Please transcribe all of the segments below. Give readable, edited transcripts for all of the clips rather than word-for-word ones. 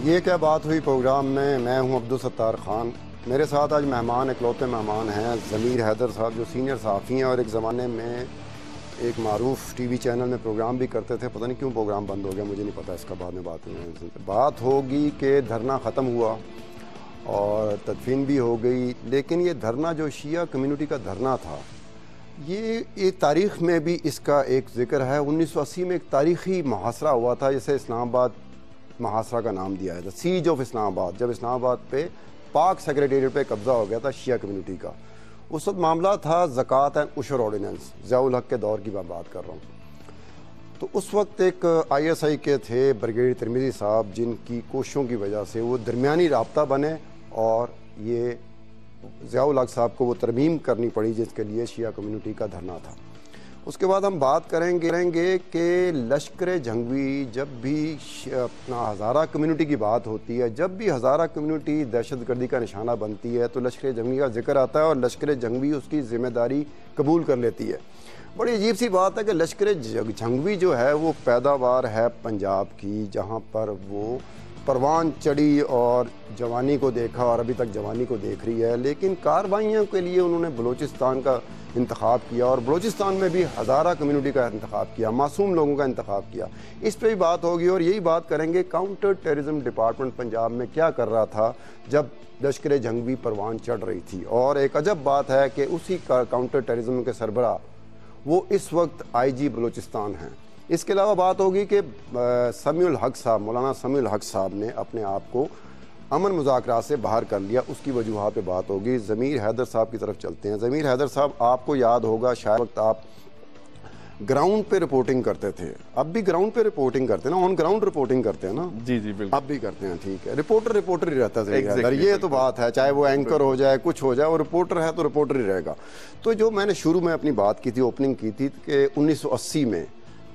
یہ کیا بات ہوئی پروگرام میں ہوں عبدالستار خان. میرے ساتھ آج مہمان اکلوتے مہمان ہیں ضمیر حیدر صاحب جو سینئر صحافی ہیں اور ایک زمانے میں ایک معروف ٹی وی چینل میں پروگرام بھی کرتے تھے. پتہ نہیں کیوں پروگرام بند ہو گیا, مجھے نہیں پتہ, اس کا بعد میں بات ہوگی کہ دھرنا ختم ہوا اور تدفین بھی ہو گئی. لیکن یہ دھرنا جو شیعہ کمیونٹی کا دھرنا تھا, یہ تاریخ میں بھی اس کا ایک ذکر ہے. 1980 میں ایک تاریخی محاصرہ ہوا تھا جسے اسلام آباد محاصرہ کا نام دیا ہے, سیج آف اسلام آباد. جب اسلام آباد پہ پاک سیکریٹریٹ پہ قبضہ ہو گیا تھا شیعہ کمیونٹی کا, اس وقت معاملہ تھا زکوٰۃ اینڈ عشر آرڈیننس. ضیاء الحق کے دور کی میں بات کر رہا ہوں. تو اس وقت ایک ISI کے تھے بریگیڈیئر ترمیزی صاحب, جن کی کوششوں کی وجہ سے وہ درمیانی رابطہ بنے اور یہ ضیاء الحق صاحب کو وہ ترمیم کرنی پڑی جس کے لیے شیعہ کمیونٹی کا دھرنا تھا. اس کے بعد ہم بات کریں گے کہ لشکر جھنگوی, جب بھی اپنا ہزارہ کمیونٹی کی بات ہوتی ہے, جب بھی ہزارہ کمیونٹی دہشت گردی کا نشانہ بنتی ہے تو لشکر جھنگوی کا ذکر آتا ہے اور لشکر جھنگوی اس کی ذمہ داری قبول کر لیتی ہے. بڑی عجیب سی بات ہے کہ لشکر جھنگوی جو ہے وہ پیداوار ہے پنجاب کی, جہاں پر وہ پروان چڑھی اور جوانی کو دیکھا اور ابھی تک جوانی کو دیکھ رہی ہے. لیکن کارروائیوں کے لیے انہوں نے بلوچستان کا انتخاب کیا اور بلوچستان میں بھی ہزارہ کمیونٹی کا انتخاب کیا, معصوم لوگوں کا انتخاب کیا. اس پہ بھی بات ہوگی اور یہی بات کریں گے کاؤنٹر ٹیررزم ڈپارٹمنٹ پنجاب میں کیا کر رہا تھا جب لشکر جھنگوی پروان چڑھ رہی تھی. اور ایک عجب بات ہے کہ اسی کاؤنٹر ٹیررزم کے سربراہ وہ اس وقت IG بلوچستان ہیں. اس کے علاوہ بات ہوگی کہ سمیع الحق صاحب, مولانا سمیع الحق صاحب نے اپنے آپ کو امن مذاکرات سے باہر کر لیا, اس کی وجوہات پہ بات ہوگی. ضمیر حیدر صاحب کی طرف چلتے ہیں. ضمیر حیدر صاحب, آپ کو یاد ہوگا شاید وقت آپ گراؤنڈ پہ رپورٹنگ کرتے تھے, اب بھی گراؤنڈ پہ رپورٹنگ کرتے ہیں نا, آن گراؤنڈ رپورٹنگ کرتے ہیں نا؟ جی بالکل, اب بھی کرتے ہیں. ٹھیک ہے, رپورٹر ہی رہتا ہے, یہ تو بات ہے, چاہے وہ اینکر ہو جائے کچھ ہو جائے, وہ رپورٹر ہے تو رپورٹر ہی رہے گا. تو جو میں نے شروع میں اپنی بات کی تھی, اوپننگ کی تھی کہ 1980 میں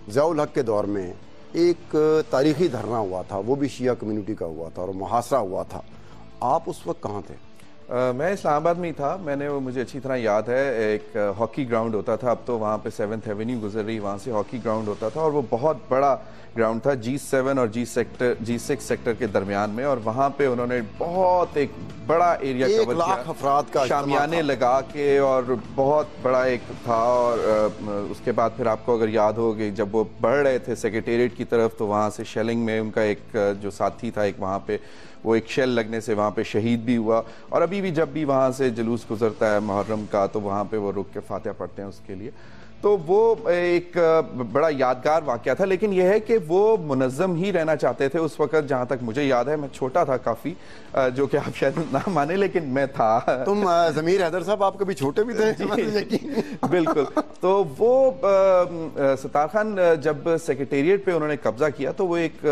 ضیاء الحق کے دور میں ایک تاریخی دھرنا ہوا تھا, وہ بھی شیعہ کمیونٹی کا ہوا تھا اور محاصرہ ہوا تھا. آپ اس وقت کہاں تھے؟ میں اسلام آباد میں ہی تھا. مجھے اچھی طرح یاد ہے, ایک ہاکی گراؤنڈ ہوتا تھا, اب تو وہاں پہ 7th ایونیو گزر رہی, وہاں سے ہاکی گراؤنڈ ہوتا تھا اور وہ بہت بڑا گراؤنڈ تھا G7 اور G6 سیکٹر کے درمیان میں. اور وہاں پہ انہوں نے بہت ایک بڑا ایریا کور کیا, 1 لاکھ افراد کا شامیانے لگا کے, اور بہت بڑا ایک تھا. اور اس کے بعد پھر آپ کو اگر یاد ہو کہ جب وہ بڑھ رہے تھے سیکریٹریٹ کی طرف, تو وہاں سے شیلنگ میں ان کا ایک جو ساتھی تھا, ایک وہاں پہ وہ ایک شیل لگنے سے وہاں پہ شہید بھی ہوا. اور ابھی بھی جب بھی وہاں سے جلوس گزرتا ہے محرم کا, تو وہاں پہ وہ رک کے فاتحہ پڑھتے ہیں اس کے لیے. تو وہ ایک بڑا یادگار واقعہ تھا. لیکن یہ ہے کہ وہ منظم ہی رہنا چاہتے تھے اس وقت, جہاں تک مجھے یاد ہے. میں چھوٹا تھا کافی, جو کہ آپ شاید نہ مانے, لیکن میں تھا. تم ضمیر حیدر صاحب, آپ کبھی چھوٹے بھی تھے؟ بالکل. تو وہ ستار خان جب سیکریٹریٹ پہ انہوں نے قبضہ کیا, تو وہ ایک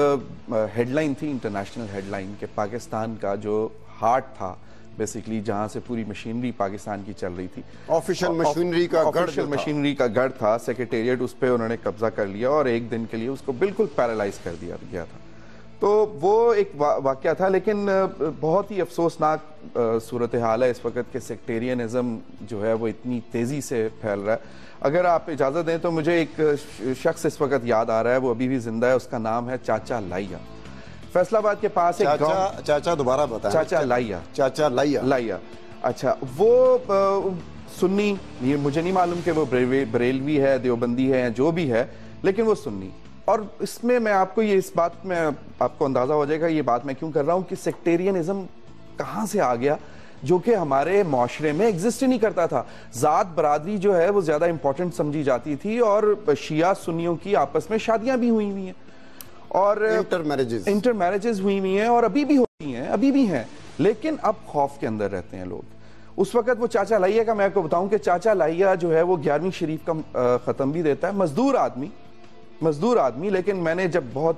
ہیڈ لائن تھی, انٹرنیشنل ہیڈ لائن, کہ پاکستان کا جو ہارٹ تھا بیسیکلی, جہاں سے پوری مشینری پاکستان کی چل رہی تھی, آفیشیل مشینری کا گڑھ تھا سیکریٹریٹ, اس پہ انہوں نے قبضہ کر لیا اور ایک دن کے لیے اس کو بالکل پیرالائز کر دیا گیا تھا. تو وہ ایک واقعہ تھا. لیکن بہت ہی افسوسناک صورتحال ہے اس وقت کہ سیکٹیرینزم جو ہے وہ اتنی تیزی سے پھیل رہا ہے. اگر آپ اجازت دیں تو مجھے ایک شخص اس وقت یاد آ رہا ہے, وہ ابھی بھی زندہ ہے, اس کا نام ہے چاچا لائیا. فیصل آباد کے پاس ایک گاؤں, چاچا دوبارہ بتائیں. چاچا لائیا. اچھا, وہ سنی, یہ مجھے نہیں معلوم کہ وہ بریلوی ہے, دیوبندی ہے, جو بھی ہے, لیکن وہ سنی. اور اس میں آپ کو یہ اس بات میں آپ کو اندازہ ہو جائے گا یہ بات میں کیوں کر رہا ہوں کہ سیکٹیرینزم کہاں سے آ گیا, جو کہ ہمارے معاشرے میں ایگزسٹ نہیں کرتا تھا. ذات برادری جو ہے وہ زیادہ امپورٹنٹ سمجھی جاتی تھی, اور شیعہ سنیوں کی آپس میں شادیاں بھی ہوئی ہوئی ہیں, اور انٹر میرجز ہوئی ہوئی ہیں, اور ابھی بھی ہوتی ہیں, ابھی بھی ہیں. لیکن اب خوف کے اندر رہتے ہیں لوگ. اس وقت وہ چاچا لائیا کا میں آپ کو بتاؤں کہ چاچا لائیا جو ہے وہ 11ویں شریف کا ختم بھی دیتا ہے, مزدور آدمی. لیکن میں نے جب بہت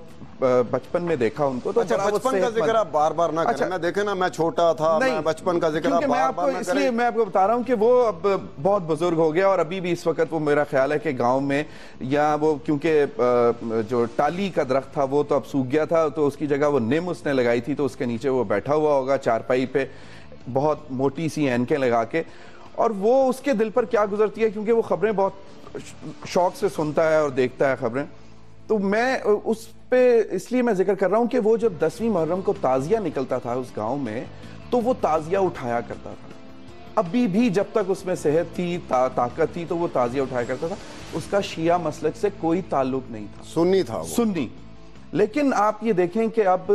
بچپن میں دیکھا ان کو, تو بچپن کا ذکر آپ بار بار نہ کریں. میں دیکھیں نا, میں چھوٹا تھا, میں بچپن کا ذکر آپ بار بار نہ کریں. اس لیے میں آپ کو بتا رہا ہوں کہ وہ اب بہت بزرگ ہو گیا, اور ابھی بھی اس وقت وہ میرا خیال ہے کہ گاؤں میں, یا وہ کیونکہ جو ٹالی کا درخت تھا وہ تو اب سوکھ گیا تھا, تو اس کی جگہ وہ نیم اس نے لگائی تھی, تو اس کے نیچے وہ بیٹھا ہوا ہوگا چارپائی پہ, بہت موٹی سی اینکیں لگا کے. اور وہ اس کے دل پر کیا گزرتی ہے, کیونکہ وہ خبریں بہت شوق سے سنتا ہے اور دیکھتا ہے خبریں, تو میں اس پہ اس لیے میں ذکر کر رہا ہوں کہ وہ جب 10ویں محرم کو تعزیہ نکلتا تھا اس گاؤں میں تو وہ تعزیہ اٹھایا کرتا تھا. ابھی بھی جب تک اس میں صحت تھی طاقت تھی تو وہ تعزیہ اٹھایا کرتا تھا. اس کا شیعہ مسلک سے کوئی تعلق نہیں تھا, سنی تھا وہ. سنی. لیکن آپ یہ دیکھیں کہ اب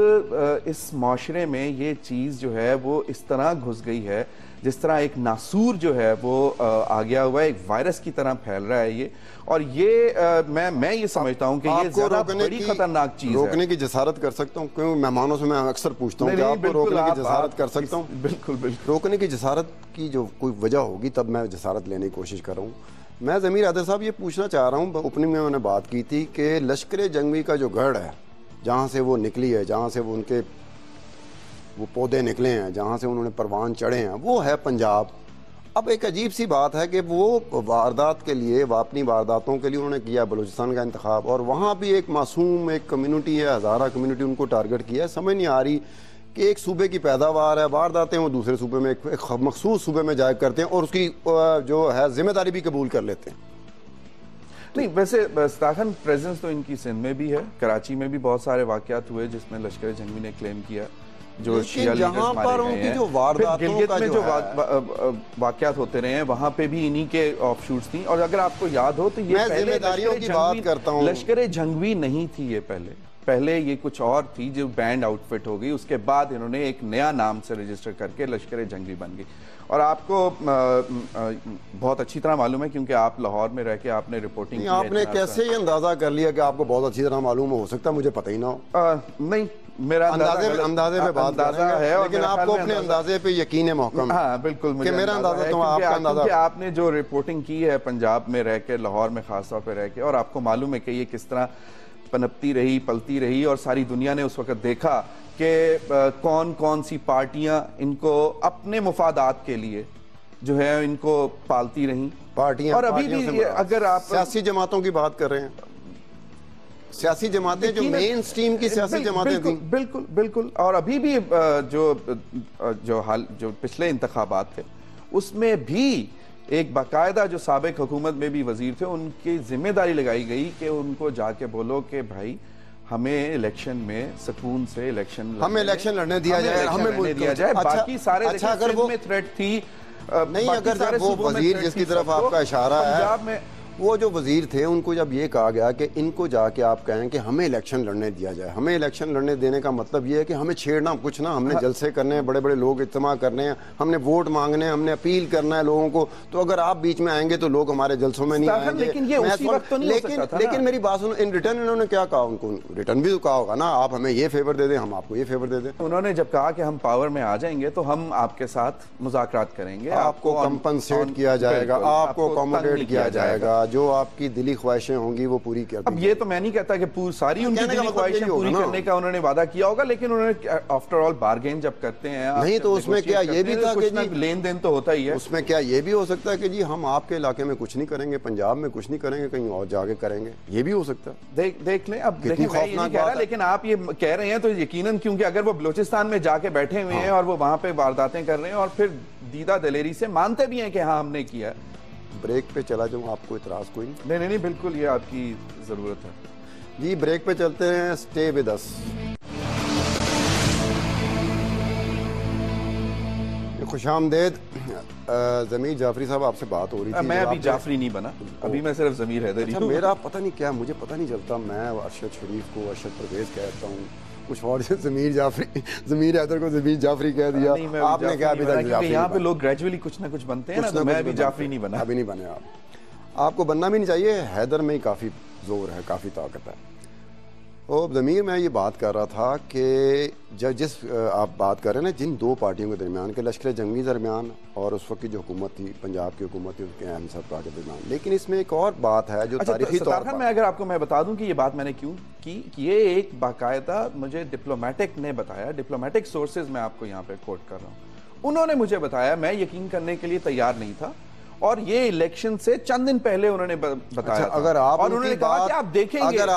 اس معاشرے میں یہ چیز جو ہے وہ اس طرح گھس گئی ہے جس طرح ایک ناسور جو ہے وہ آ گیا ہوا ہے, ایک وائرس کی طرح پھیل رہا ہے یہ. اور یہ میں یہ سمجھتا ہوں کہ یہ زیادہ بڑی خطرناک چیز ہے. روکنے کی جسارت کر سکتا ہوں, کیوں مہمانوں سے میں اکثر پوچھتا ہوں کہ آپ کو روکنے کی جسارت کر سکتا ہوں. بالکل بالکل. روکنے کی جسارت کی جو کوئی وجہ ہوگی تب میں جسارت لینے کی کوشش کر رہا ہوں. میں ضمیر حیدر صاحب یہ پوچھنا چاہ رہا ہوں, اوپننگ میں نے بات کی تھی کہ لشکر جنگوی کا جو گڑھ ہے, جہاں سے وہ نکلی ہے, جہاں سے وہ ان کے وہ پودے نکلے ہیں, جہاں سے انہوں نے پروان چڑھے ہیں, وہ ہے پنجاب. اب ایک عجیب سی بات ہے کہ وہ واردات کے لیے, اپنی وارداتوں کے لیے انہوں نے کیا بلوچستان کا انتخاب, اور وہاں بھی ایک معصوم ایک کمیونٹی ہے, ہزارہ کمیونٹی ان کو ٹارگٹ کیا ہے. سمجھ نہیں آ رہی کہ ایک صوبے کی پیداوار ہے, وارداتیں وہ دوسرے صوبے میں ایک مخصوص صوبے میں جائے کرتے ہیں اور اس کی جو ہے ذمہ داری بھی قبول کر لیتے ہیں. نہیں ویسے ستاخن پریزنس تو ان کی سندھ میں بھی ہے, کراچی میں بھی بہت سارے واقعات ہوئے جس میں لشکر جنگوی نے کلیم کیا جو شیعہ لیڈرز مارے گئے ہیں. پھر گلگت میں جو واقعات ہوتے رہے ہیں وہاں پہ بھی انہی کے آف شوٹس تھیں. اور اگر آپ کو یاد ہو تو یہ پہلے لشکر جنگوی نہیں تھی, یہ پہلے یہ کچھ اور تھی جو بینڈ آؤٹ فٹ ہو گئی. اس کے بعد انہوں نے ایک نیا نام سے رجسٹر کر کے لشکر جنگوی بن گئی. اور آپ کو بہت اچھی طرح معلوم ہے کیونکہ آپ لاہور میں رہ کے آپ نے رپورٹنگ کی. آپ نے کیسے یہ اندازہ کر لیا کہ آپ کو بہت اچھی طرح معلوم ہو سکتا ہے, مجھے پتہ ہی نہ ہو. نہیں میرا اندازے پہ بات ہے, لیکن آپ کو اپنے اندازے پہ یقین محکم. ہاں بالکل, کہ میرا اندازہ تو آپ کا اندازہ, کہ آپ نے جو رپورٹنگ کی ہے پنجاب میں رہ کے, لاہور میں خاص طور پہ رہ کے, اور آپ کو معلوم ہے کہ یہ کس طرح پنپتی رہی, پلتی رہی, اور ساری دنیا نے اس وقت دیکھا کہ کون کون سی پارٹیاں ان کو اپنے مفادات کے لیے جو ہے ان کو پالتی رہیں. پارٹیاں, اور ابھی بھی اگر آپ سیاسی جماعتوں کی بات کر رہے ہیں, سیاسی جماعتیں جو مین سٹریم کی سیاسی جماعتیں تھیں. بالکل بالکل. اور ابھی بھی جو پچھلے انتخابات تھے اس میں بھی ایک باقاعدہ جو سابق حکومت میں بھی وزیر تھے ان کی ذمہ داری لگائی گئی کہ ان کو جا کے بولو کہ بھائی ہمیں الیکشن میں سکون سے ہمیں الیکشن لڑنے دیا جائے, ہمیں دیا جائے. باقی سارے سندھ میں تھریٹ تھی نہیں. اگر وہ وزیر جس کی طرف آپ کا اشارہ ہے, وہ جو وزیر تھے ان کو جب یہ کہا گیا کہ ان کو جا کے آپ کہیں کہ ہمیں الیکشن لڑنے دیا جائے, ہمیں الیکشن لڑنے دینے کا مطلب یہ ہے کہ ہمیں چھیڑنا کچھ نہ, ہم نے جلسے کرنے ہیں, بڑے بڑے لوگ اجتماع کرنے ہیں, ہم نے ووٹ مانگنے ہیں, ہم نے اپیل کرنا ہے لوگوں کو, تو اگر آپ بیچ میں آئیں گے تو لوگ ہمارے جلسوں میں نہیں آئیں گے. لیکن میری بات سنو, ان ریٹرن انہوں نے کیا کہا, ان کو ریٹرن بھی تو کہا ہوگا نا, آپ ہمیں یہ فیور دے دیں, ہم آپ کو یہ فیور دے دیں. انہوں نے جب کہا کہ ہم پاور میں آ جائیں گے تو ہم آپ کے ساتھ مذاکرات کریں گے, آپ کو کمپنسیٹ کیا جائے گا, آپ کو اکوموڈیٹ کیا جائے گا, جو آپ کی دلی خواہشیں ہوں گی وہ پوری کر. اب یہ تو میں نہیں کہتا کہ ساری ان کی دلی خواہشیں پوری کرنے کا انہوں نے وعدہ کیا ہوگا, لیکن انہوں نے آفٹر آل بارگین جب کرتے ہیں نہیں تو اس میں کیا یہ بھی تھا کہ جی لین دین تو ہوتا ہی ہے. اس میں کیا یہ بھی ہو سکتا ہے کہ جی ہم آپ کے علاقے میں کچھ نہیں کریں گے, پنجاب میں کچھ نہیں کریں گے, کہیں اور جا کے کریں گے, یہ بھی ہو سکتا ہے. دیکھ لیں. اب دیکھیں میں یہ نہیں کہہ رہا, لیکن آپ یہ کہہ رہے ہیں تو یقیناً, کیونکہ اگر وہ بلوچستان میں جا کے بیٹھے ہوئے ہیں اور وہ وہاں پہ وارداتیں کر رہے ہیں اور پھر دیدہ دلیری سے مانتے بھی ہیں کہ ہاں ہم نے کیا. بریک پہ چلا جاؤں, آپ کو اعتراض کوئی نہیں؟ نہیں بالکل, یہ آپ کی ضرورت ہے. جی بریک پہ چلتے ہیں, اسٹے ود اس. خوش آمدید. ضمیر جعفری صاحب آپ سے بات ہو رہی تھی. میں ابھی جعفری نہیں بنا, ابھی میں صرف ضمیر حیدر ہی ہوں. میرا پتہ نہیں کیا, مجھے پتہ نہیں چلتا, میں ارشد شریف کو ارشد پرویز کہتا ہوں, کچھ اور سے ضمیر حیدر کو ضمیر جعفری کہہ دیا. آپ نے کیا ابھی تک جعفری؟ یہاں پہ لوگ گریجولی کچھ نہ کچھ بنتے ہیں نا, میں ابھی جعفری نہیں بنا. ابھی نہیں بنے آپ کو بننا بھی نہیں چاہیے. حیدر میں ہی کافی زور ہے, کافی طاقت ہے. اور ضمیر میں یہ بات کر رہا تھا کہ جس آپ بات کر رہے ہیں نا جن دو پارٹیوں کے درمیان, کے لشکر جنگوی درمیان اور اس وقت کی جو حکومت تھی, پنجاب کی حکومت تھی, اس کے اہم سربراہ کے درمیان. لیکن اس میں ایک اور بات ہے جو تاریخی طور پر, میں اگر آپ کو میں بتا دوں کہ یہ بات میں نے کیوں کی, یہ ایک باقاعدہ مجھے ڈپلومیٹک نے بتایا, ڈپلومیٹک سورسز میں آپ کو یہاں پہ کوٹ کر رہا ہوں, انہوں نے مجھے بتایا, میں یقین کرنے کے لیے تیار نہیں تھا. اور یہ الیکشن سے چند دن پہلے انہوں نے بتایا تھا، اگر آپ اور انہوں نے کہا کہ آپ دیکھیں گے، اگر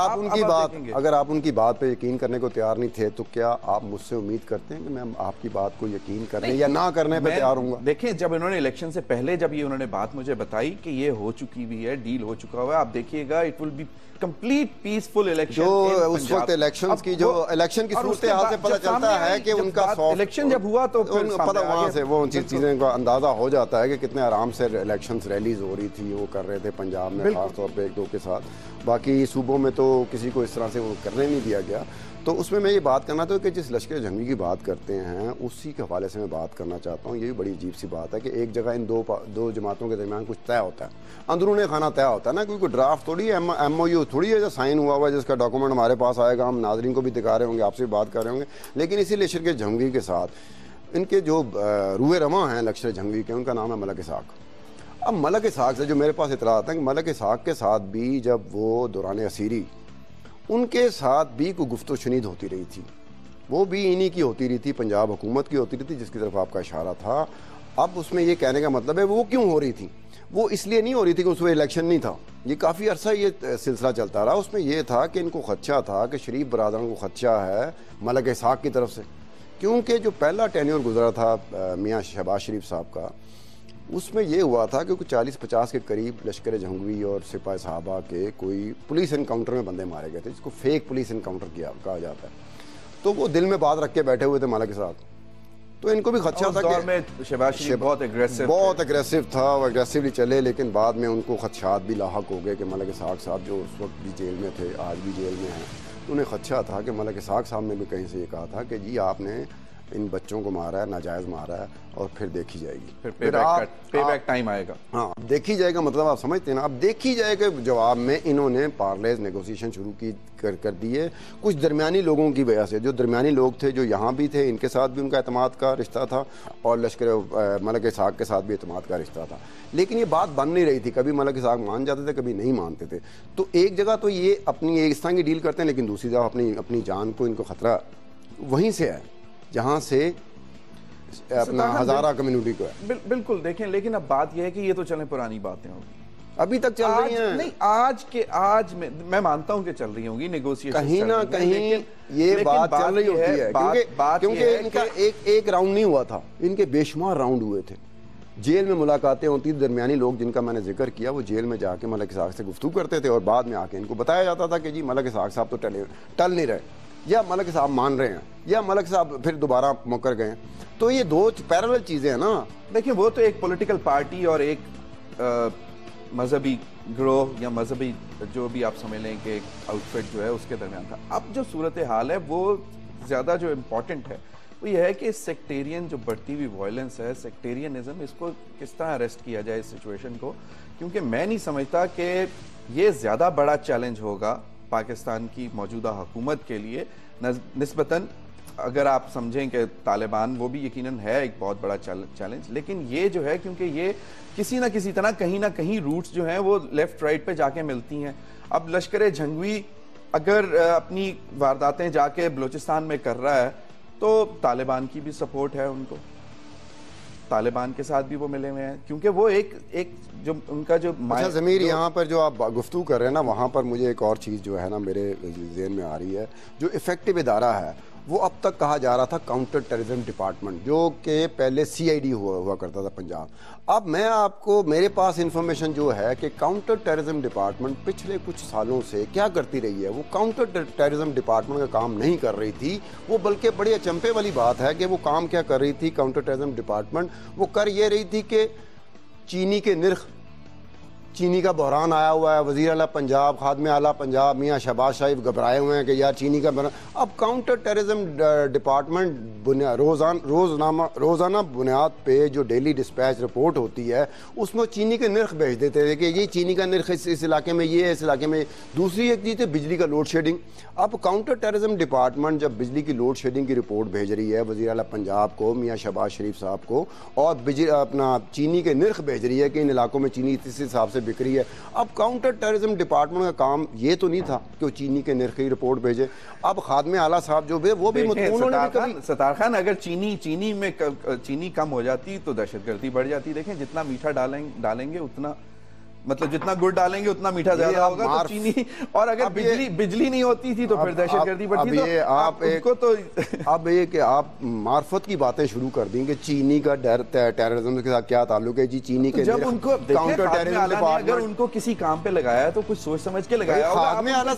آپ ان کی بات پہ یقین کرنے کو تیار نہیں تھے تو کیا آپ مجھ سے امید کرتے ہیں کہ میں آپ کی بات کو یقین کرنے یا نہ کرنے پہ تیار ہوں گا؟ دیکھیں، جب انہوں نے الیکشن سے پہلے جب یہ انہوں نے بات مجھے بتائی کہ یہ ہو چکی بھی ہے، ڈیل ہو چکا ہوا ہے، آپ دیکھیے گا it will be complete peaceful election. جو اس وقت الیکشن کی صورتحال سے پتہ چلتا ہے کہ ان کا الیکشن جب ہوا تو پتہ وہاں سے وہ چیزیں کا اندازہ ہو جاتا ہے کہ کتنے آرام سے الیکشنز ریلیز ہو رہی تھی، وہ کر رہے تھے پنجاب میں خاص طور پہ ایک دو کے ساتھ، باقی صوبوں میں تو کسی کو اس طرح سے وہ کرنے نہیں دیا گیا. تو اس میں یہ بات کرنا تھا کہ جس لشکر جنگی کی بات کرتے ہیں اسی کے حوالے سے میں بات کرنا چاہتا ہوں. یہ بھی بڑی عجیب سی بات ہے کہ ایک جگہ ان دو جماعتوں کے درمیان کچھ طے ہوتا ہے، اندرون خانہ طے ہوتا ہے نا، کیونکہ ڈرافٹ تھوڑی ہے، ایم او یو تھوڑی ہے جو سائن ہوا ہوا ہے جس کا ڈاکومنٹ ہمارے پاس آئے گا، ہم ناظرین کو بھی دکھا رہے ہوں گے، آپ سے بھی بات کر رہے ہوں گے. لیکن اسی لشکر کے جنگی کے ساتھ ان کے جو روئے رواں ہیں لشکر جنگی کے، ان کا نام ہے ملک اسحاق. اب ملک اسحاق سے جو میرے پاس اطلاعات ہیں کہ ملک اسحاق کے ساتھ بھی جب وہ دوران اسیری ان کے ساتھ بھی کوئی گفت و شنید ہوتی رہی تھی، وہ بھی انہی کی ہوتی رہی تھی، پنجاب حکومت کی ہوتی رہی تھی، جس کی طرف آپ کا اشارہ تھا. اب اس میں یہ کہنے کا مطلب ہے وہ کیوں ہو رہی تھی؟ وہ اس لیے نہیں ہو رہی تھی کہ اس میں الیکشن نہیں تھا، یہ کافی عرصہ یہ سلسلہ چلتا رہا. اس میں یہ تھا کہ ان کو خدشہ تھا کہ شریف برادران کو خدشہ ہے ملک اسحاق کی طرف سے، کیونکہ جو پہلا ٹینیور گزرا تھا میاں شہباز شریف صاحب کا، اس میں یہ ہوا تھا کہ 40-50 کے قریب لشکر جنگوی اور سپاہ صحابہ کے کوئی پولیس انکاؤنٹر میں بندے مارے گئے تھے، جس کو فیک پولیس انکاؤنٹر کہا جاتا ہے. تو وہ دل میں بات رکھ کے بیٹھے ہوئے تھے ملک اسحاق. تو ان کو بھی خدشہ تھا کہ شہباز شریف بہت اگریسو تھا، وہ اگریسولی چلے، لیکن بعد میں ان کو خدشات بھی لاحق ہو گئے کہ ملک اسحاق صاحب جو اس وقت بھی جیل میں تھے، آج بھی جیل میں ہیں، تو انہیں خدشہ تھا کہ ملک اسحاق صاحب نے بھی کہیں سے یہ کہا تھا کہ جی آپ نے ان بچوں کو مارا ہے، ناجائز مارا ہے، اور پھر دیکھی جائے گی، پھر پے بیک ٹائم آئے گا. ہاں دیکھی جائے گا، مطلب آپ سمجھتے ہیں نا. اب دیکھی جائے کہ جواب میں انہوں نے پارلیز نیگوسیشن شروع کر دیے کچھ درمیانی لوگوں کی وجہ سے. جو درمیانی لوگ تھے جو یہاں بھی تھے، ان کے ساتھ بھی ان کا اعتماد کا رشتہ تھا، اور لشکر ملک اسحاق کے ساتھ بھی اعتماد کا رشتہ تھا. لیکن یہ بات بن نہیں رہی تھی، کبھی ملک اسحاق مان جاتے تھے، کبھی نہیں مانتے تھے. تو ایک جگہ تو یہ اپنی اس طرح کی ڈیل کرتے ہیں، لیکن دوسری جگہ اپنی جان کو ان کو خطرہ وہیں سے ہے جہاں سے اپنا ہزارہ کمیونٹی کو ہے. بالکل. دیکھیں، لیکن اب بات یہ ہے کہ یہ تو چلیں پرانی باتیں ہوگی، ابھی تک چل رہی ہیں. نہیں، آج میں مانتا ہوں کہ چل رہی ہوں گی نیگوسیشن، کہیں نہ کہیں یہ بات چل رہی ہوتی ہے، کیونکہ ان کا ایک راؤنڈ نہیں ہوا تھا، ان کے بے شمار راؤنڈ ہوئے تھے. جیل میں ملاقاتیں ہوتی، درمیانی لوگ جن کا میں نے ذکر کیا وہ جیل میں جا کے ملک اسحاق سے گفتگو کرتے تھے، اور بعد میں آ کے ان کو بتایا جاتا تھا کہ جی ملک اسحاق صاحب تو ٹل نہیں رہے، یا ملک صاحب مان رہے ہیں، یا ملک صاحب پھر دوبارہ مکر گئے. تو یہ دو پیرالل چیزیں ہیں نا. دیکھیں، وہ تو ایک پولیٹیکل پارٹی اور ایک مذہبی گروہ یا مذہبی جو بھی آپ سمجھ لیں کہ ایک آؤٹ فٹ جو ہے اس کے درمیان تھا. اب جو صورتحال ہے وہ زیادہ جو امپورٹنٹ ہے وہ یہ ہے کہ سیکٹیرین جو بڑھتی ہوئی وائلنس ہے، سیکٹیرینزم، اس کو کس طرح اریسٹ کیا جائے اس سچویشن کو. کیونکہ میں نہیں سمجھتا کہ یہ زیادہ بڑا چیلنج ہوگا پاکستان کی موجودہ حکومت کے لیے نسبتاً. اگر آپ سمجھیں کہ طالبان وہ بھی یقیناً ہے ایک بہت بڑا چیلنج، لیکن یہ جو ہے کیونکہ یہ کسی نہ کسی طرح کہیں نہ کہیں روٹس جو ہیں وہ لیفٹ رائٹ پہ جا کے ملتی ہیں. اب لشکر جنگوی اگر اپنی وارداتیں جا کے بلوچستان میں کر رہا ہے تو طالبان کی بھی سپورٹ ہے، ان کو طالبان کے ساتھ بھی وہ ملے ہوئے ہیں، کیونکہ وہ ایک جو ان کا جو اچھا ضمیر یہاں پر جو آپ گفتگو کر رہے ہیں نا، وہاں پر مجھے ایک اور چیز جو ہے نا میرے ذہن میں آ رہی ہے. جو افیکٹو ادارہ ہے وہ اب تک کہا جا رہا تھا کاؤنٹر ٹیررزم ڈپارٹمنٹ، جو کہ پہلے CID ہوا کرتا تھا پنجاب. اب میں آپ کو میرے پاس انفارمیشن جو ہے کہ کاؤنٹر ٹیررزم ڈپارٹمنٹ پچھلے کچھ سالوں سے کیا کرتی رہی ہے. وہ کاؤنٹر ٹیررزم ڈپارٹمنٹ کا کام نہیں کر رہی تھی، وہ بلکہ بڑی اچنبے والی بات ہے کہ وہ کام کیا کر رہی تھی کاؤنٹر ٹیررزم ڈپارٹمنٹ. وہ کر یہ رہی تھی کہ چینی کا بحران آیا ہوا ہے، وزیر اعلیٰ پنجاب، خادم اعلیٰ پنجاب میاں شہباز شریف گھبرائے ہوئے ہیں کہ یار چینی کا بحران. اب کاؤنٹر ٹیررزم ڈپارٹمنٹ روزانہ بنیاد پہ جو ڈیلی ڈسپیچ رپورٹ ہوتی ہے اس میں چینی کے نرخ بھیج دیتے تھے کہ یہ چینی کا نرخ اس علاقے میں یہ ہے، اس علاقے میں. دوسری ایک چیز ہے بجلی کا لوڈ شیڈنگ. اب کاؤنٹر ٹیررزم ڈپارٹمنٹ جب بجلی کی لوڈ شیڈنگ کی رپورٹ بھیج رہی ہے وزیر اعلیٰ پنجاب کو، میاں شہباز شریف صاحب کو، اور اپنا چینی کے نرخ بھیج رہی ہے کہ ان علاقوں میں چینی اس حساب سے بک رہی ہے. اب کاؤنٹر ٹیررزم ڈپارٹمنٹ کا کام یہ تو نہیں تھا کہ وہ چینی کے نرخ کی رپورٹ بھیجے. اب خادم اعلیٰ صاحب جو وہ بھی ستار خان اگر چینی کم ہو جاتی تو دہشت گردی بڑھ جاتی. دیکھیں جتنا میٹھا ڈالیں گے اتنا مطلب جتنا گڑ ڈالیں گے اتنا میٹھا زیادہ ہوگا تو چینی. اور اگر بجلی نہیں ہوتی تھی تو پھر دہشت گردی بڑھتی. اب یہ کہ آپ معرفت کی باتیں شروع کر دیں کہ چینی کا ٹیررزم کے ساتھ کیا تعلق ہے. جی چینی کے جب ان کو کاؤنٹر ٹیررزم اگر ان کو کسی کام پہ لگایا تو کچھ سوچ سمجھ کے لگایا ہوگا. خادم اعلیٰ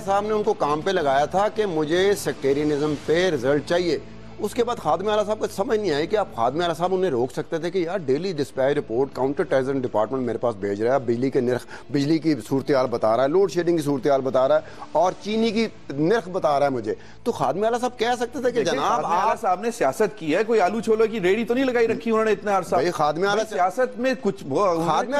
صاحب نے ان کو کام پہ لگایا تھا کہ مجھے سیکٹیرینزم پہ رزلٹ چاہیے. اس کے بعد خادم اعلیٰ صاحب کو سمجھ نہیں آئی کہ آپ خادم اعلیٰ صاحب انہیں روک سکتے تھے کہ یار daily dispatch report counter terrorism department میرے پاس بھیج رہا ہے, بجلی کے نرخ, بجلی کی صورتحال بتا رہا ہے, لوڈ شیڈنگ کی صورتحال بتا رہا ہے اور چینی کی نرخ بتا رہا ہے مجھے. تو خادم اعلیٰ صاحب کہہ سکتے تھے کہ جناب آپ صاحب نے سیاست کی ہے, کوئی آلو چھولے کی ریڑھی تو نہیں لگائی رکھی انہوں نے اتنا عرصہ. خادم اعلیٰ سیاست میں کچھ خادم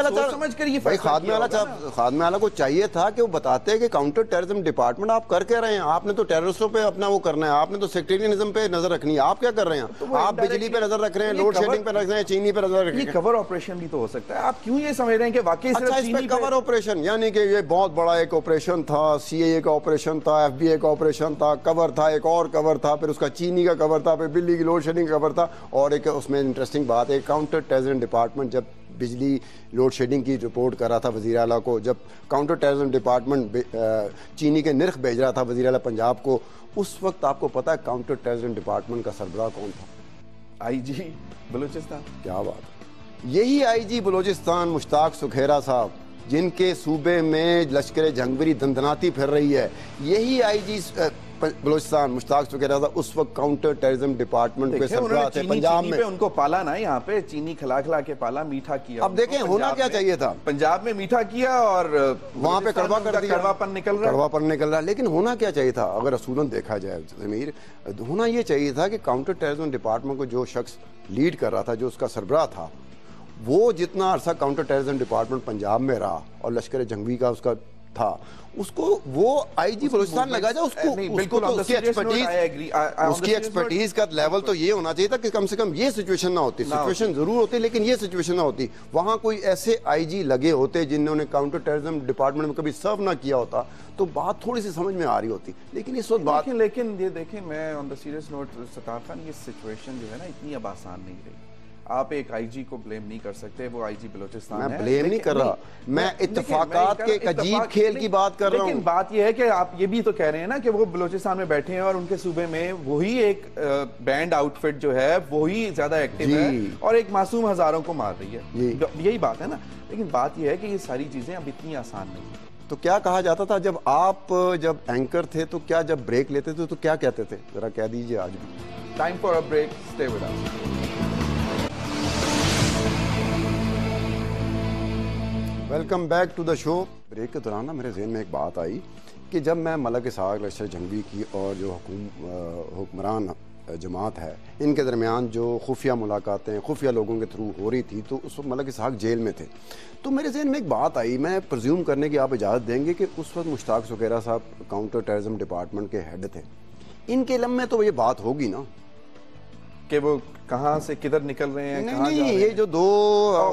اعلیٰ کو چاہیے تھا کہ وہ بتاتے کہ کاؤنٹر ٹیررزم ڈپارٹمنٹ آپ کر کے رہے ہیں. آپ نے تو ٹیررسٹوں پہ اپنا وہ کرنا ہے, آپ نے تو سیکٹیرینزم پہ نظر رکھنی ہے. آپ کیا کر رہے ہیں؟ آپ بجلی پہ نظر رکھ رہے ہیں, لوڈ شیڈنگ پہ رکھ رہے ہیں, چینی پہ نظر رکھ رہے ہیں. یہ کور آپریشن بھی تو ہو سکتا ہے. آپ کیوں یہ سمجھ رہے ہیں کہ واقعی صرف چینی پہ کور آپریشن یعنی کہ یہ بہت بڑا ایک آپریشن تھا, سی اے اے کا آپریشن تھا, ایف بی اے کا آپریشن تھا, کور تھا, ایک اور کور تھا, پھر اس کا چینی کا کور تھا, پھر بجلی کی لوڈ شیڈنگ کا کور تھا. اور ایک اس میں انٹرسٹنگ بات ہے, کاؤنٹر ٹیررزم ڈپارٹمنٹ جب بجلی لوڈ شیڈنگ کی رپورٹ کر رہا تھا وزیر اعلیٰ کو, جب کاؤنٹر ٹیررزم ڈپارٹمنٹ چینی کے نرخ بھیج رہا تھا وزیر اعلیٰ پنجاب کو, اس وقت آپ کو پتا ہے کاؤنٹر ٹیررزم ڈپارٹمنٹ کا سربراہ کون تھا؟ آئی جی بلوچستان. کیا بات ہے. یہی آئی جی بلوچستان مشتاق سکھیرا صاحب جن کے صوبے میں لشکر جھنگوری دندناتی پھر رہی ہے, یہی آئی جی بلوچستان مشتاق سکھیرا صاحب اس وقت کاؤنٹر ٹیررزم ڈپارٹمنٹ کے سربراہ تھے پنجاب میں. ان کو پالا نا, یہاں پہ چینی کھلا کھلا کے پالا, میٹھا کیا. اب دیکھیں ہونا کیا چاہیے تھا, پنجاب میں میٹھا کیا اور وہاں پہ کڑوا کر دیا, کڑوا پن نکل رہا. لیکن ہونا کیا چاہیے تھا اگر اصولاً دیکھا جائے ضمیر, ہونا یہ چاہیے تھا کہ کاؤنٹر ٹیررزم ڈپارٹمنٹ کو جو شخص لیڈ کر رہا تھا, جو اس کا سربراہ تھا, وہ جتنا عرصہ کاؤنٹر ٹیررزم ڈپارٹمنٹ پنجاب میں رہا اور لشکر جنگوی کا اس کا تھا, اس کو وہ آئی جی بلوچستان لگا جائے. اس کی ایکسپرٹیز کا لیول تو یہ ہونا چاہیے تھا کہ کم سے کم یہ سچویشن نہ ہوتی. سچویشن ضرور ہوتی لیکن یہ سچویشن نہ ہوتی. وہاں کوئی ایسے آئی جی لگے ہوتے جنہوں نے کاؤنٹر ٹیررزم ڈپارٹمنٹ میں کبھی سرو نہ کیا ہوتا تو بات تھوڑی سی سمجھ میں آ رہی ہوتی. لیکن اس وقت بات, لیکن یہ دیکھیں میں آن دا سیریس نوٹ ستار خان, یہ سچویشن جو ہے نا اتنی اب آسان نہیں رہی. آپ ایک آئی جی کو بلیم نہیں کر سکتے, وہ آئی جی بلوچستان ہے. میں بلیم نہیں کر رہا, میں اتفاقات کے ایک عجیب کھیل کی بات کر رہا ہوں. لیکن بات یہ ہے کہ آپ یہ بھی تو کہہ رہے ہیں نا کہ وہ بلوچستان میں بیٹھے ہیں اور ان کے صوبے میں وہی ایک بینڈ آؤٹ فٹ جو ہے وہی زیادہ ایکٹیو ہے اور ایک معصوم ہزاروں کو مار رہی ہے. یہی بات ہے نا. لیکن بات یہ ہے کہ یہ ساری چیزیں اب اتنی آسان نہیں ہیں. تو کیا کہا جاتا تھا جب اینکر تھے تو کیا جب بریک لیتے تھے تو کیا کہتے تھے, ذرا کہہ دیجئے آج بھی. Time for a break, stay with us. Welcome back to the show. Break کے دوران نا میرے ذہن میں ایک بات آئی کہ جب میں ملک اسحاق لشکر جنگوی کی اور جو حکمران جماعت ہے ان کے درمیان جو خفیہ ملاقاتیں خفیہ لوگوں کے تھرو ہو رہی تھی تو اس وقت ملک اسحاق جیل میں تھے, تو میرے ذہن میں ایک بات آئی, میں پرزیوم کرنے کی آپ اجازت دیں گے کہ اس وقت مشتاق سکھیرا صاحب کاؤنٹر ٹیررزم ڈپارٹمنٹ کے ہیڈ تھے. ان کے علم میں تو یہ بات ہوگی نا کہ وہ کہاں سے کدھر نکل رہے ہیں. نہیں, یہ جو دو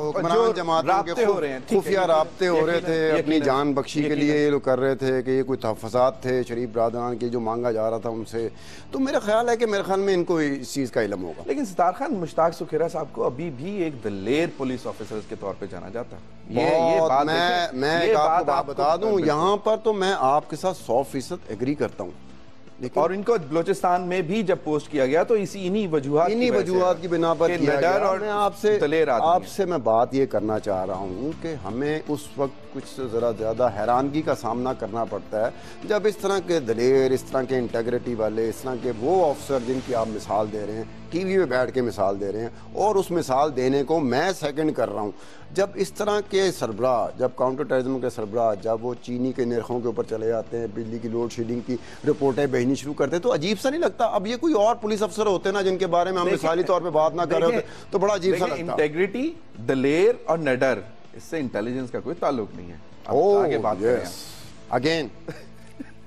حکمران جماعتوں کے خفیہ رابطے ہو رہے تھے اپنی جان بخشی کے لیے یہ لوگ کر رہے تھے کہ یہ کوئی تحفظات تھے شریف برادران کے جو مانگا جا رہا تھا ان سے, تو میرا خیال ہے کہ میرے خیال میں ان کو اس چیز کا علم ہوگا. لیکن ستار خان مشتاق سکھیرا صاحب کو ابھی بھی ایک دلیر پولیس آفیسر کے طور پہ جانا جاتا ہے. میں ایک آپ کو بتا دوں, یہاں پر تو میں آپ کے ساتھ 100% ایگری کرتا ہوں. اور ان کو بلوچستان میں بھی جب پوسٹ کیا گیا تو انہی وجوہات کی بنا پر کیا گیا. اور میں آپ سے میں بات یہ کرنا چاہ رہا ہوں کہ ہمیں اس وقت کچھ ذرا زیادہ حیرانگی کا سامنا کرنا پڑتا ہے جب اس طرح کے دلیر, اس طرح کے انٹیگریٹی والے, اس طرح کے وہ افسر جن کی آپ مثال دے رہے ہیں, ٹی وی میں بیٹھ کے مثال دے رہے ہیں, اور اس مثال دینے کو میں سیکنڈ کر رہا ہوں. جب اس طرح کے سربراہ, جب کاؤنٹر ٹیررزم کے سربراہ جب وہ چینی کے نرخوں کے اوپر چلے جاتے ہیں, بجلی کی لوڈ شیڈنگ کی رپورٹیں بھیجنی شروع کرتے ہیں, تو عجیب سا نہیں لگتا؟ اب یہ کوئی اور پولیس افسر ہوتے نا جن کے بارے میں ہم مثالی طور پہ بات نہ کر رہے ہوتے تو بڑا عجیب سا لگتا. انٹیگریٹی, دلیر اور نڈر, اس سے انٹیلیجنس کا کوئی تعلق نہیں ہے. اگین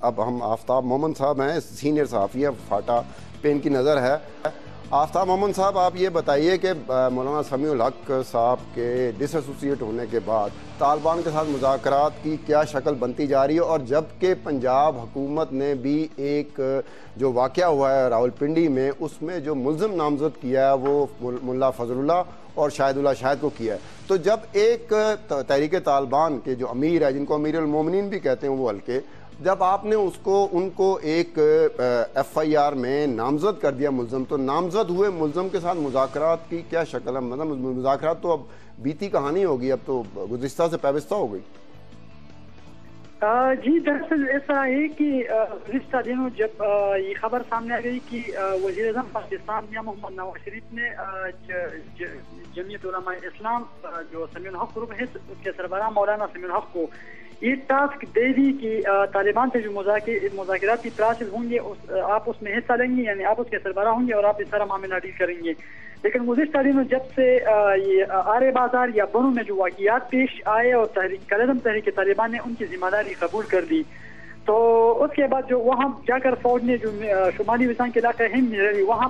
اب ہم آفتاب مومن صاحب ہیں, سینئر صحافی ہیں, فاٹا پہ ان کی نظر ہے. آفتاب مومن صاحب, آپ یہ بتائیے کہ مولانا سمیع الحق صاحب کے ڈس ایسوسیٹ ہونے کے بعد طالبان کے ساتھ مذاکرات کی کیا شکل بنتی جا رہی ہے, اور جبکہ پنجاب حکومت نے بھی ایک جو واقعہ ہوا ہے راولپنڈی میں, اس میں جو ملزم نامزد کیا ہے وہ ملا فضل اللہ اور شاہد اللہ شاہد کو کیا ہے, تو جب ایک تحریک طالبان کے جو امیر ہے, جن کو امیر المومنین بھی کہتے ہیں وہ ہلکے, جب آپ نے ان کو ایک ایف آئی آر میں نامزد کر دیا ملزم, تو نامزد ہوئے ملزم کے ساتھ مذاکرات کی کیا شکل ہے؟ مطلب مذاکرات تو اب بیتی کہانی ہوگی, اب تو گزشتہ سے پیوستہ ہو گئی. جی دراصل اس طرح ہے کہ گزشتہ دنوں جب یہ خبر سامنے آ گئی کہ وزیر اعظم پاکستان میاں محمد نواز شریف نے جمعیت علماء اسلام جو سمیع الحق گروپ ہے اس کے سربراہ مولانا سمیع الحق کو یہ ٹاسک دے دی کہ طالبان سے جو مذاکراتی پراسس ہوں گے آپ اس میں حصہ لیں گے, یعنی آپ اس کے سربراہ ہوں گے اور آپ اس طرح معاملہ ڈیل کریں گے. لیکن گزشتہ دنوں جب سے یہ آرے بازار یا بنوں میں جو واقعات پیش آئے اور تحریک طالبان نے ان کی ذمہ داری قبول کر دی, تو اس کے بعد جو وہاں جا کر فوج نے جو شمالی وزان کے علاقہ ہند میں وہاں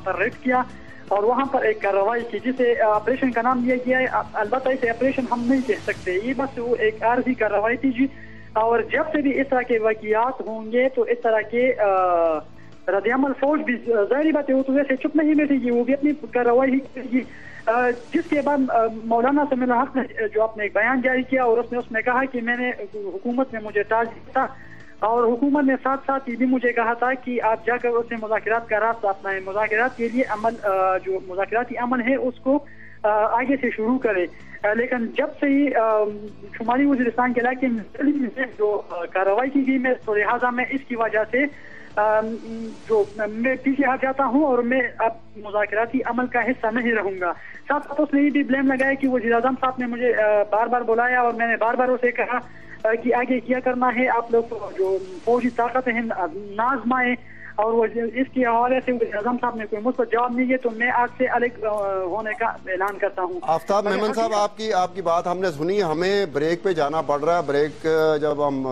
پر ریڈ کیا اور وہاں پر ایک کارروائی کی جسے آپریشن کا نام دیا گیا ہے. البتہ اسے آپریشن ہم نہیں کہہ سکتے, یہ بس وہ ایک عارضی کارروائی تھی جی. اور جب سے بھی اس طرح کے واقعات ہوں گے تو اس طرح کے رد عمل فوج بھی ظاہری بات ہے وہ تو ویسے چپ نہیں بیٹھے گی, وہ بھی اپنی کارروائی ہی کرے گی. جس کے بعد مولانا سمیع الحق نے جو اپنے ایک بیان جاری کیا اور اس میں کہا کہ میں نے حکومت نے مجھے تاج دیا تھا اور حکومت نے ساتھ ساتھ یہ بھی مجھے کہا تھا کہ آپ جا کر اس سے مذاکرات کا راستہ اپنائیں, مذاکرات کے لیے جو مذاکراتی عمل ہے اس کو آگے سے شروع کرے. لیکن جب سے ہی شمالی وزیرستان کے علاقے میں جو کارروائی کی گئی, میں تو لہٰذا میں اس کی وجہ سے جو میں پیچھے ہٹ جاتا ہوں اور میں اب مذاکراتی عمل کا حصہ نہیں رہوں گا. ساتھ ساتھ اس نے یہ بھی بلیم لگایا کہ وزیر اعظم صاحب نے مجھے بار بار بلایا اور میں نے بار بار اسے کہا کہ آگے کیا کرنا ہے, آپ لوگ جو فوجی طاقت ہیں نہ آزمائیں, اور وہ اس کے حوالے سے وزیر اعظم صاحب نے کوئی مثبت جواب نہیں دیا, تو میں آج سے الگ ہونے کا اعلان کرتا ہوں. آفتاب میمن صاحب, آپ کی بات ہم نے سنی, ہمیں بریک پہ جانا پڑ رہا ہے. بریک جب ہم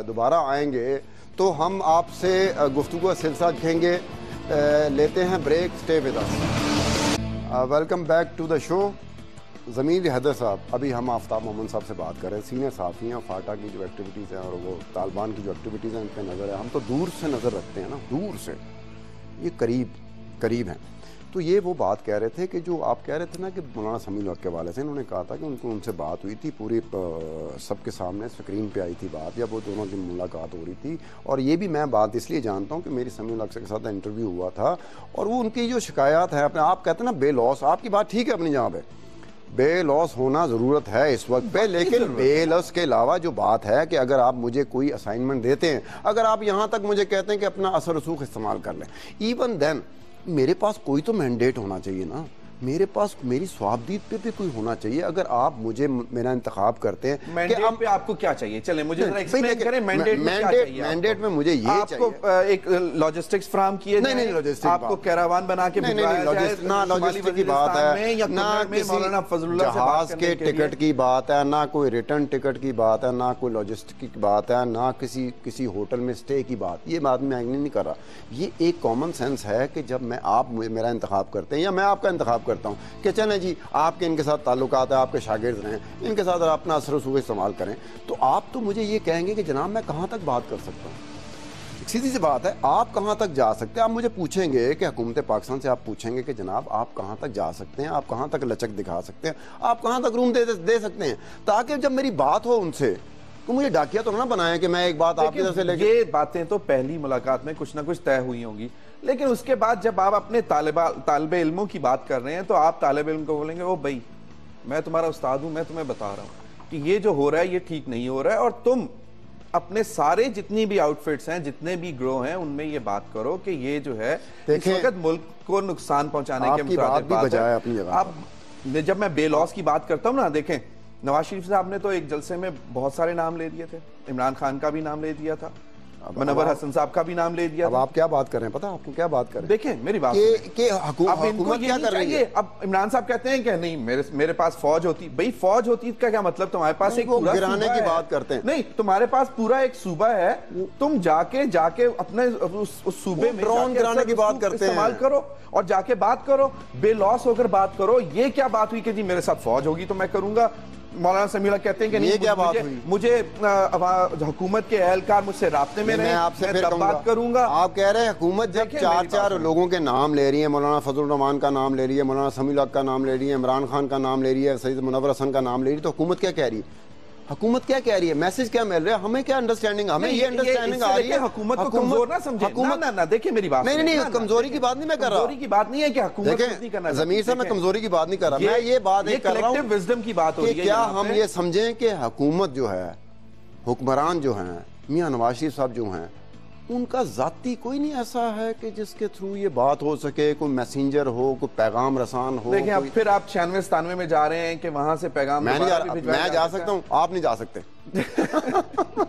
دوبارہ آئیں گے تو ہم آپ سے گفتگو کا سلسلہ رکھیں گے. لیتے ہیں break, stay with us. Welcome back to the show. Zameer Haider صاحب, ابھی ہم آفتاب مومن صاحب سے بات کر رہے ہیں, سینئر صحافی ہیں, فاٹا کی جو ایکٹیویٹیز ہیں اور وہ طالبان کی جو ایکٹیویٹیز ہیں ان پہ نظر ہے. ہم تو دور سے نظر رکھتے ہیں نا, دور سے, یہ قریب ہیں. تو یہ وہ بات کہہ رہے تھے کہ جو آپ کہہ رہے تھے نا کہ مولانا سمیع الحق کے حوالے سے انہوں نے کہا تھا کہ ان سے بات ہوئی تھی, پوری سب کے سامنے اسکرین پہ آئی تھی بات, یا وہ دونوں کی ملاقات ہو رہی تھی. اور یہ بھی میں بات اس لیے جانتا ہوں کہ میری سمیع الحق کے ساتھ انٹرویو ہوا تھا, اور وہ ان کی جو شکایات ہیں, آپ کہتے ہیں نا بے لوس, آپ کی بات ٹھیک ہے اپنی جگہ پہ, بے لوس ہونا ضرورت ہے اس وقت پہ, لیکن بے لوس کے علاوہ جو بات ہے کہ اگر آپ مجھے کوئی اسائنمنٹ دیتے ہیں, اگر آپ یہاں تک مجھے کہتے ہیں کہ اپنا اثر رسوخ استعمال کر لیں, ایون دین میرے پاس کوئی تو مینڈیٹ ہونا چاہیے نا, میرے پاس میری صوابدید پہ بھی کوئی ہونا چاہیے. اگر آپ مجھے میرا انتخاب کرتے ہیں, مینڈیٹ پہ آپ کو کیا چاہیے, چلیں مجھے ذرا ایکسپلین کریں مینڈیٹ میں مجھے یہ چاہیے. آپ کو ایک لاجسٹکس فراہم کیے جائیں, نہیں لاجسٹک, آپ کو کیراوان بنا کے بھجوایا جائے, نہ لاجسٹک کی بات ہے, نہ مولانا فضل اللہ جہاز کے ٹکٹ کی بات ہے, نہ کوئی ریٹرن ٹکٹ کی بات ہے, نہ کوئی لاجسٹک کی بات ہے, نہ کسی ہوٹل میں اسٹے کی بات. یہ بات میں نہیں کر رہا. یہ ایک کامن سینس ہے کہ جب آپ میرا انتخاب کرتے ہیں یا میں آپ کا انتخاب کرتا ہوں کہ چلیں جی آپ کے ان کے ساتھ تعلقات ہیں, آپ کے شاگرد رہیں, ان کے ساتھ اپنا اثر رسوخ استعمال کریں, تو آپ تو مجھے یہ کہیں گے کہ جناب میں کہاں تک بات کر سکتا ہوں. سیدھی سی بات ہے, آپ کہاں تک جا سکتے ہیں. آپ مجھے پوچھیں گے کہ حکومت پاکستان سے آپ پوچھیں گے کہ جناب آپ کہاں تک جا سکتے ہیں, آپ کہاں تک لچک دکھا سکتے ہیں, آپ کہاں تک روم دے سکتے ہیں, تاکہ جب میری بات ہو ان سے تو مجھے ڈاکیا تو نہ بنائیں کہ میں ایک بات آپ کی طرف سے لے کے. یہ باتیں تو پہلی ملاقات میں کچھ نہ کچھ طے ہوئی ہوں گی, لیکن اس کے بعد جب آپ اپنے طالب علموں کی بات کر رہے ہیں تو آپ طالب علم کو بولیں گے وہ بھائی میں تمہارا استاد ہوں, میں تمہیں بتا رہا ہوں کہ یہ جو ہو رہا ہے یہ ٹھیک نہیں ہو رہا ہے, اور تم اپنے سارے جتنی بھی آؤٹ فٹس ہیں, جتنے بھی گروہ ہیں, ان میں یہ بات کرو کہ یہ جو ہے اس وقت ملک کو نقصان پہنچانے کے مترادف بات ہے. اب جب میں بے لوس کی بات کرتا ہوں نا, دیکھیں نواز شریف صاحب نے تو ایک جلسے میں بہت سارے نام لے دیے تھے, عمران خان کا بھی نام لے دیا تھا, منور حسن صاحب کا بھی نام لے دیا. اب آپ کیا بات کر رہے ہیں, پتا آپ کو کیا بات کر رہے ہیں؟ دیکھیں میری بات کہ حکومت کیا کر رہی ہے. اب عمران صاحب کہتے ہیں کہ نہیں میرے پاس فوج ہوتی. بھئی فوج ہوتی کا کیا مطلب؟ تمہارے پاس ایک پورا گرانے کی بات کرتے ہیں. نہیں, تمہارے پاس پورا ایک صوبہ ہے, تم جا کے اپنے اس صوبے میں ڈرون گرانے کی بات کرتے ہیں, استعمال کرو اور جا کے بات کرو, بے لوس ہو کر بات کرو. یہ کیا بات ہوئی کہ جی میرے ساتھ فوج ہوگی تو میں کروں گا؟ مولانا سمیع اللہ کہتے ہیں کہ یہ کیا بات ہوئی؟ مجھے حکومت کے اہلکار مجھ سے رابطے میں رہیں, میں تب بات کروں گا. آپ کہہ رہے ہیں حکومت جب چار لوگوں کے نام لے رہی ہے, مولانا فضل الرحمان کا نام لے رہی ہے, مولانا سمیع اللہ کا نام لے رہی ہے, عمران خان کا نام لے رہی ہے, سید منور حسن کا نام لے رہی ہے, تو حکومت کیا کہہ رہی ہے؟ حکومت کیا کہہ رہی ہے؟ میسج کیا مل رہا ہے ہمیں؟ کیا انڈرسٹینڈنگ ہمیں یہ انڈرسٹینڈنگ آ رہی ہے حکومت کو کمزور نہ سمجھیں. نہ دیکھیں میری بات, نہیں کمزوری کی بات نہیں میں کر رہا. کمزوری کی بات نہیں ہے کہ حکومت نہیں کرنا. ضمیر سے میں کمزوری کی بات نہیں کر رہا, میں یہ بات کر رہا ہوں وزڈم کی بات ہو رہی ہے. کیا ہم یہ سمجھیں کہ حکومت جو ہے, حکمران جو ہیں, میاں نواز شریف صاحب جو ہیں, ان کا ذاتی کوئی نہیں ایسا ہے کہ جس کے تھرو یہ بات ہو سکے, کوئی میسنجر ہو, کوئی پیغام رسان ہو. دیکھیں اب پھر آپ 96-97 میں جا رہے ہیں کہ وہاں سے پیغام میں جا سکتا ہوں, آپ نہیں جا سکتے.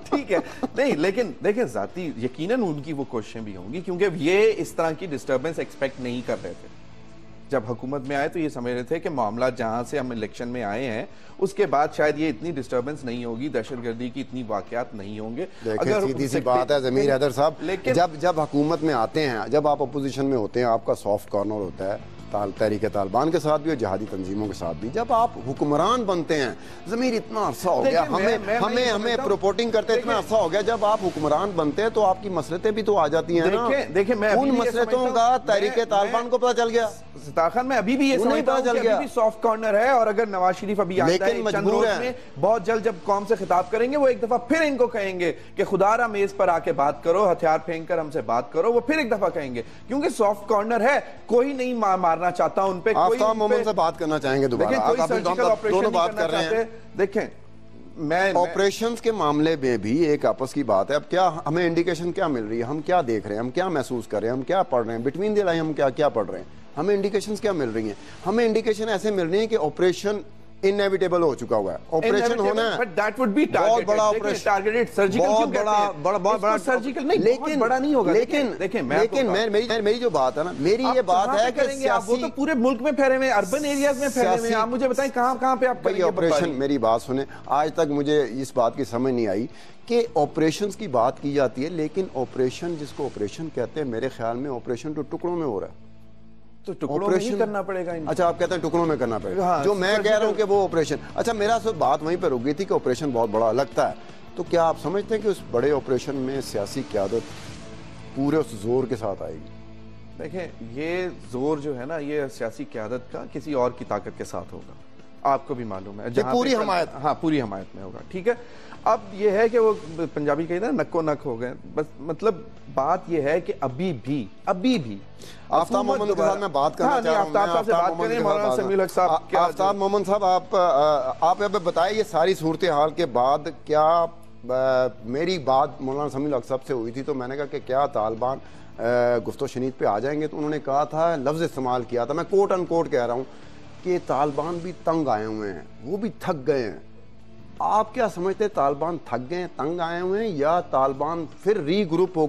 ٹھیک ہے, نہیں لیکن دیکھیں ذاتی یقیناً ان کی وہ کوششیں بھی ہوں گی, کیونکہ یہ اس طرح کی ڈسٹربنس ایکسپیکٹ نہیں کر رہے تھے. جب حکومت میں آئے تو یہ سمجھ رہے تھے کہ معاملات جہاں سے ہم الیکشن میں آئے ہیں اس کے بعد شاید یہ اتنی ڈسٹربنس نہیں ہوگی, دہشت گردی کی اتنی واقعات نہیں ہوں گے. دیکھیں سیدھی سی بات ہے ضمیر حیدر صاحب, جب حکومت میں آتے ہیں, جب آپ اپوزیشن میں ہوتے ہیں, آپ کا سافٹ کارنر ہوتا ہے تحریک طالبان کے ساتھ بھی اور جہادی تنظیموں کے ساتھ بھی. جب آپ حکمران بنتے ہیں, ضمیر اتنا عرصہ ہو گیا ہمیں پروپورٹنگ کرتے اتنا عرصہ ہو گیا, جب آپ حکمران بنتے ہیں تو آپ کی مسلطیں بھی تو آ جاتی ہیں نا. دیکھیں میں ان مسلطوں کا تحریک طالبان کو پتہ چل گیا. ستار خان میں ابھی بھی یہ سمجھتا ہوں کہ ابھی بھی سافٹ کارنر ہے, اور اگر نواز شریف ابھی آئندہ چند روز میں بہت جلد جب قوم سے خطاب کریں گے, وہ ایک دفعہ پھر ان کو کہیں گے کہ خدا را میز پر آ کے بات کرو, ہتھیار پھینک کر ہم سے بات کرو. وہ پھر ایک دفعہ کہیں گے کیونکہ سافٹ کارنر ہے, کوئی نہیں مارنا چاہتا ان پہ. آفتاب مومن سے بات کرنا چاہیں گے دوبارہ, دونوں بات کر رہے ہیں. دیکھیں آپریشنز کے معاملے میں بھی ایک آپس کی بات ہے. اب کیا ہمیں انڈیکیشن کیا مل رہی ہے, ہم کیا دیکھ رہے ہیں, ہم کیا محسوس کر رہے ہیں, ہم کیا پڑھ رہے ہیں, بٹوین دی لائن ہم کیا پڑھ رہے ہیں, ہمیں انڈیکیشنز کیا مل رہی ہیں؟ ہمیں انڈیکیشن ایسے مل رہی ہیں کہ آپریشن انیویٹیبل ہو چکا ہوا ہے, آپریشن ہونا ہے, بہت بڑا آپریشن, بہت بڑا سرجیکل نہیں, لیکن بڑا نہیں ہوگا. لیکن میری جو بات ہے نا, میری یہ بات ہے کہ وہ تو پورے ملک میں پھیلے ہوئے, اربن ایریاز میں پھیلے ہوئے, آپ مجھے بتائیں کہاں پہ آپ یہ آپریشن. میری بات سنیں, آج تک مجھے اس بات کی سمجھ نہیں آئی کہ آپریشنز کی بات کی جاتی ہے, لیکن آپریشن جس کو آپریشن کہتے ہیں, میرے خیال میں آپریشن تو ٹکڑوں میں ہو رہا ہے. تو ٹکڑوں میں ہی کرنا پڑے گا. اچھا آپ کہتے ہیں ٹکڑوں میں کرنا پڑے گا, جو میں کہہ رہا ہوں کہ وہ آپریشن. اچھا میرا صرف بات وہیں پہ رک گئی تھی کہ آپریشن بہت بڑا لگتا ہے, تو کیا آپ سمجھتے ہیں کہ اس بڑے آپریشن میں سیاسی قیادت پورے اس زور کے ساتھ آئے گی؟ دیکھیں یہ زور جو ہے نا, یہ سیاسی قیادت کا کسی اور کی طاقت کے ساتھ ہوگا, آپ کو بھی معلوم ہے, پوری حمایت. ہاں پوری حمایت میں ہوگا. ٹھیک ہے, اب یہ ہے کہ وہ پنجابی کہتے ہیں نکو نک ہو گئے, بس مطلب بات یہ ہے کہ ابھی بھی آفتاب مومن کے ساتھ میں بات کرنا چاہ رہا ہوں. آفتاب مومن صاحب آپ بتائیں, یہ ساری صورتحال کے بعد کیا میری بات مولانا سمیع اللہ صاحب سے ہوئی تھی, تو میں نے کہا کہ کیا طالبان گفت و شنید پہ آ جائیں گے, تو انہوں نے کہا تھا, لفظ استعمال کیا تھا, میں کوٹ ان کوٹ کہہ رہا ہوں کہ طالبان بھی تنگ آئے ہوئے ہیں, وہ بھی تھک گئے ہیں. آپ کیا سمجھتے ہیں, طالبان تھک گئے ہیں, تنگ آئے ہوئے ہیں, یا طالبان پھر ری گروپ ہو